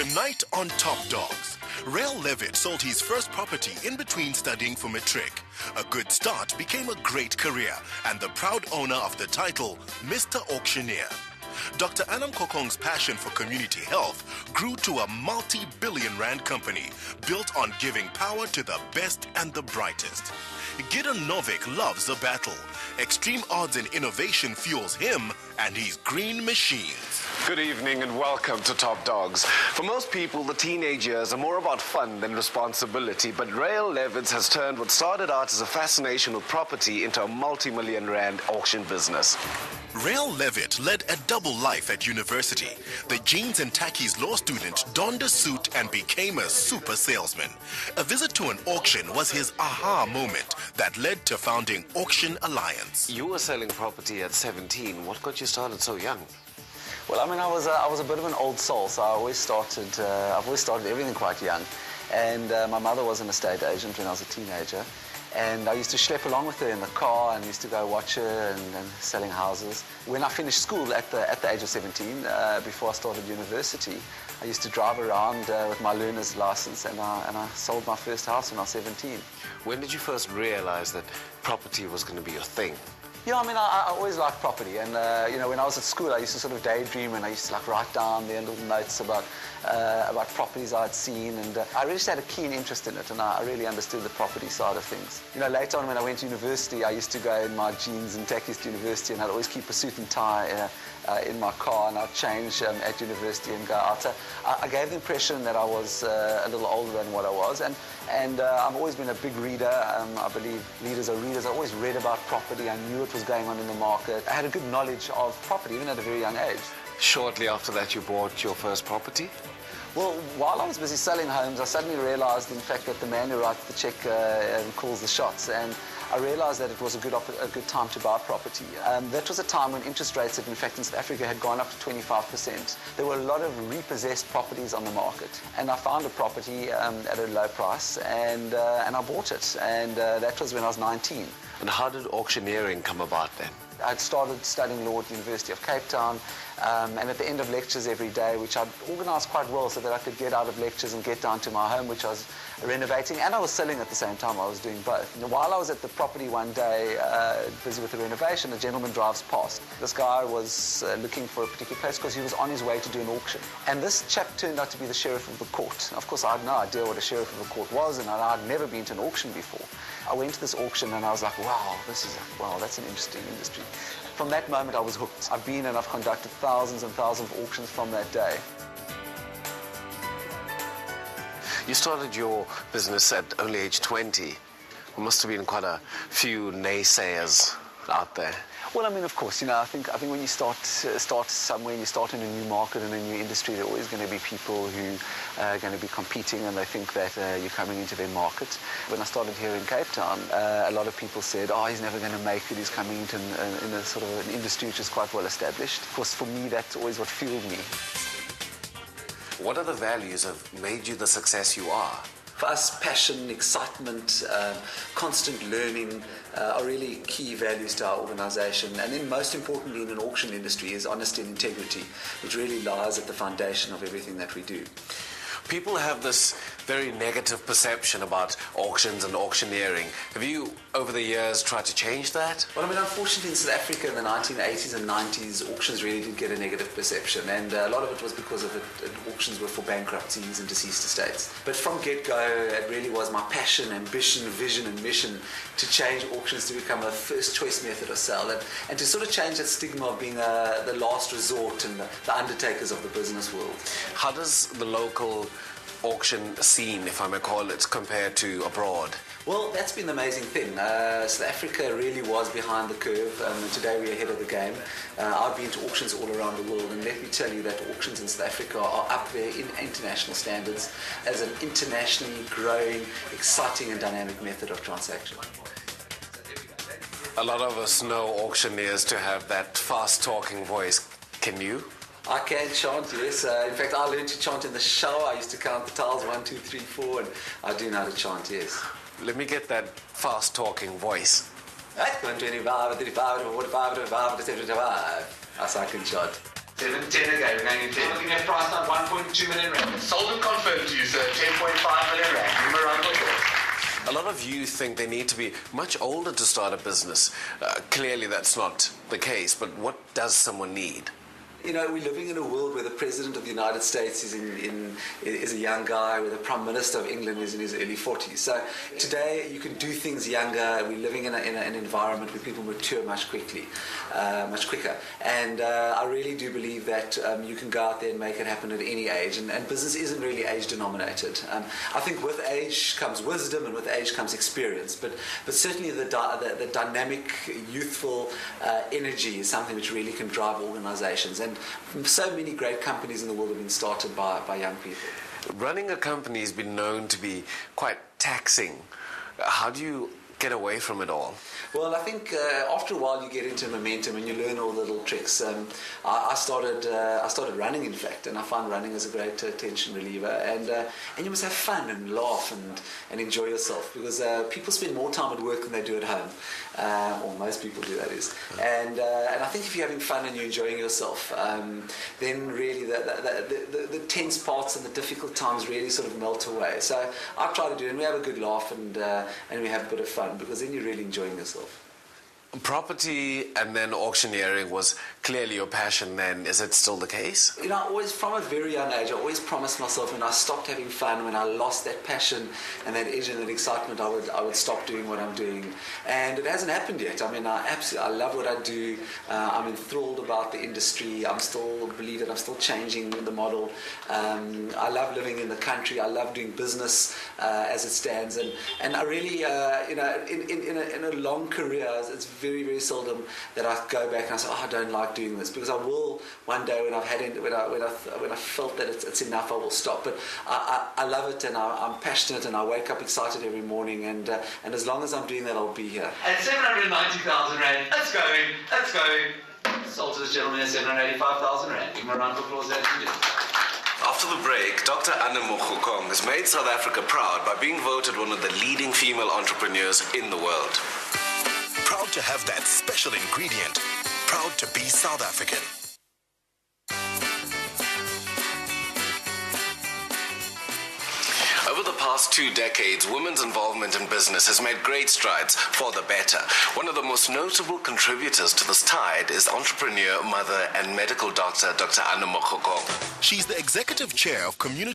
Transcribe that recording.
Tonight on Top Dogs, Rael Levitt sold his first property in between studying for matric. A good start became a great career and the proud owner of the title, Mr. Auctioneer. Dr. Anam Kokong's passion for community health grew to a multi-billion rand company built on giving power to the best and the brightest. Gideon Novick loves a battle. Extreme odds and innovation fuels him and his green machines. Good evening and welcome to Top Dogs. For most people, the teenage years are more about fun than responsibility, but Rael Levitt has turned what started out as a fascination with property into a multi-million rand auction business. Rael Levitt led a double life at university. The jeans and tackies law student donned a suit and became a super salesman. A visit to an auction was his aha moment that led to founding Auction Alliance. You were selling property at 17. What got you started so young? Well, I mean, I was a bit of an old soul, so I've always started everything quite young. And my mother was an estate agent when I was a teenager. And I used to schlep along with her in the car and used to go watch her and selling houses. When I finished school at the age of 17, before I started university, I used to drive around with my learner's license and I sold my first house when I was 17. When did you first realize that property was going to be your thing? Yeah, I mean, I always liked property, and you know, when I was at school, I used to sort of daydream, and I used to like write down the little notes about properties I'd seen, and I really just had a keen interest in it, and I really understood the property side of things. You know, later on when I went to university, I used to go in my jeans and tackies to university, and I'd always keep a suit and tie in my car, and I'd change at university and go out. So I gave the impression that I was a little older than what I was, and I've always been a big reader. I believe leaders are readers. I always read about property. I knew what was going on in the market. I had a good knowledge of property, even at a very young age. Shortly after that, you bought your first property? Well, while I was busy selling homes, I suddenly realized, in fact, that the man who writes the check calls the shots, and I realized that it was a good time to buy property. That was a time when interest rates, in fact, in South Africa had gone up to 25%. There were a lot of repossessed properties on the market, and I found a property at a low price, and I bought it, and that was when I was 19. And how did auctioneering come about then? I'd started studying law at the University of Cape Town, and at the end of lectures every day, which I'd organised quite well so that I could get out of lectures and get down to my home, which I was renovating, and I was selling at the same time. I was doing both. And while I was at the property one day, busy with the renovation, a gentleman drives past. This guy was looking for a particular place because he was on his way to do an auction. And this chap turned out to be the sheriff of the court. And of course, I had no idea what a sheriff of the court was, and I'd never been to an auction before. I went to this auction and I was like, wow, that's an interesting industry. From that moment, I was hooked. I've been and I've conducted thousands and thousands of auctions from that day. You started your business at only age 20. There must have been quite a few naysayers out there. Well, I mean, of course, you know, I think when you start somewhere and you start in a new market and a new industry, there are always going to be people who are going to be competing, and they think that you're coming into their market. When I started here in Cape Town, a lot of people said, oh, he's never going to make it, he's coming into in a sort of an industry which is quite well established. Of course, for me, that's always what fueled me. What other values have made you the success you are? For us, passion, excitement, constant learning are really key values to our organisation. And then most importantly in an auction industry is honesty and integrity, which really lies at the foundation of everything that we do. People have this very negative perception about auctions and auctioneering. Have you, over the years, tried to change that? Well, I mean, unfortunately, in South Africa in the 1980s and 90s, auctions really did get a negative perception, and a lot of it was because of auctions were for bankruptcies and deceased estates. But from get-go, it really was my passion, ambition, vision, and mission to change auctions to become a first-choice method of sale, and to sort of change that stigma of being the last resort and the undertakers of the business world. How does the local auction scene, if I may call it, compared to abroad? Well, that's been the amazing thing. South Africa really was behind the curve, and today we're ahead of the game. I've been to auctions all around the world, and let me tell you that auctions in South Africa are up there in international standards as an internationally growing, exciting and dynamic method of transaction. A lot of us know auctioneers to have that fast-talking voice. Can you? I can chant, yes. In fact, I learned to chant in the shower. I used to count the tiles, 1, 2, 3, 4, and I do know how to chant, yes. Let me get that fast-talking voice. 125, 35, 45, 55, 75. That's I can chant. 710 again, we're going into looking at price now 1.3 10.2 million rand. Sold and confirmed to you, sir. 10.5 million rand. Give him a round of applause. A lot of you think they need to be much older to start a business. Clearly that's not the case, but what does someone need? You know, we're living in a world where the President of the United States is a young guy, where the Prime Minister of England is in his early 40s. So today you can do things younger. We're living in an environment where people mature much quicker. And I really do believe that you can go out there and make it happen at any age. And business isn't really age denominated. I think with age comes wisdom, and with age comes experience. But certainly the dynamic, youthful energy is something which really can drive organizations. And so many great companies in the world have been started by young people. Running a company has been known to be quite taxing. How do you get away from it all? Well, I think after a while you get into momentum and you learn all the little tricks. I started running, in fact, and I find running is a great tension reliever. And you must have fun and laugh and enjoy yourself, because people spend more time at work than they do at home, or most people do, that is. And I think if you're having fun and you're enjoying yourself, then really the tense parts and the difficult times really sort of melt away. So I try to do it, and we have a good laugh and we have a bit of fun, because then you're really enjoying yourself. Property and then auctioneering was clearly your passion then. Is it still the case? You know, always from a very young age, I always promised myself when I stopped having fun, when I lost that passion and that edge and that excitement, I would stop doing what I'm doing. And it hasn't happened yet. I mean, I love what I do. I'm enthralled about the industry. I still believe that I'm still changing the model. I love living in the country. I love doing business as it stands. And I really, you know, in a long career, it's very, very seldom that I go back and I say, oh, I don't like doing this, because I will one day when I felt that it's enough, I will stop. But I love it, and I'm passionate, and I wake up excited every morning, and as long as I'm doing that, I'll be here. At 790,000 rand, let's go. Sold to this gentleman at 785,000 rand. Give him a round of applause, ladies and gentlemen. After the break, Dr. Anna Mokhukong has made South Africa proud by being voted one of the leading female entrepreneurs in the world. Proud to have that special ingredient. Proud to be South African. Over the past 2 decades, women's involvement in business has made great strides for the better. One of the most notable contributors to this tide is entrepreneur, mother, and medical doctor, Dr. Anna Mokhukong. She's the executive chair of community